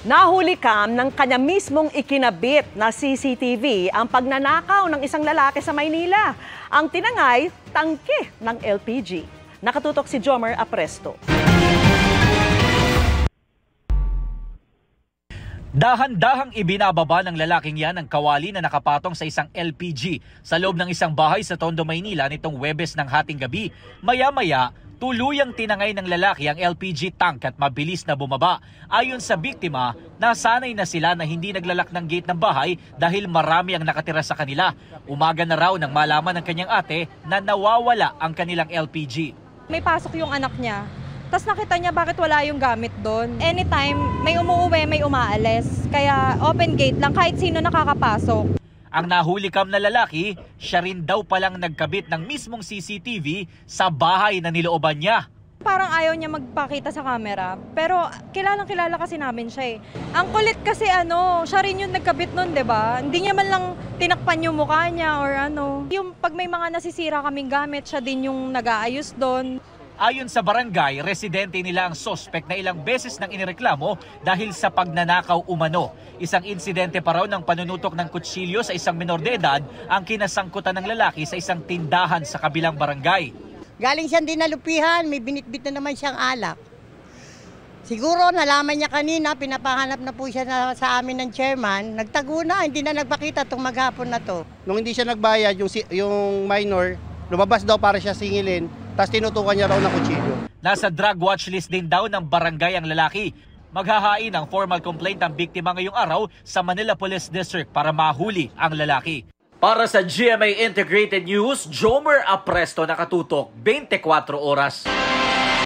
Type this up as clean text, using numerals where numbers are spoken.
Nahuli kam ng kanya mismong ikinabit na CCTV ang pagnanakaw ng isang lalaki sa Maynila. Ang tinangay, tangke ng LPG. Nakatutok si Jomer Apresto. Dahan-dahang ibinababa ng lalaking yan ang kawali na nakapatong sa isang LPG sa loob ng isang bahay sa Tondo, Maynila nitong Huwebes ng hating gabi. Maya-maya, tuluyang tinangay ng lalaki ang LPG tank at mabilis na bumaba. Ayon sa biktima, nasanay na sila na hindi naglalak ng gate ng bahay dahil marami ang nakatira sa kanila. Umaga na raw nang malaman ng kanyang ate na nawawala ang kanilang LPG. May pasok yung anak niya. Tapos nakita niya bakit wala yung gamit doon. Anytime, may umuuwi, may umaalis. Kaya open gate lang kahit sino nakakapasok. Ang nahuli kam na lalaki, siya rin daw palang nagkabit ng mismong CCTV sa bahay na nilooban niya. Parang ayaw niya magpakita sa camera. Pero kilalang-kilala kasi namin siya eh. Ang kulit kasi siya rin yung nagkabit nun, 'di ba? Hindi niya man lang tinakpan yung mukha niya or ano. Yung pag may mga nasisira kaming gamit, siya din yung nag-aayos doon. Ayon sa barangay, residente nila ang sospek na ilang beses nang inireklamo dahil sa pagnanakaw umano. Isang insidente pa raw ng panunutok ng kutsilyo sa isang menor de edad ang kinasangkutan ng lalaki sa isang tindahan sa kabilang barangay. Galing siyang dinalupihan, may binitbit na naman siyang alak. Siguro nalaman niya kanina, pinapahanap na po siya sa amin ng chairman. Nagtago na, hindi na nagpakita itong maghapon na to. Nung hindi siya nagbayad, yung minor, lumabas daw para siya singilin. Tapos tinutukan niya raw ng kutsilyo. Nasa drug watch list din daw ng barangay ang lalaki. Maghahain ng formal complaint ang biktima ngayong araw sa Manila Police District para mahuli ang lalaki. Para sa GMA Integrated News, Jomer Apresto, nakatutok 24 oras.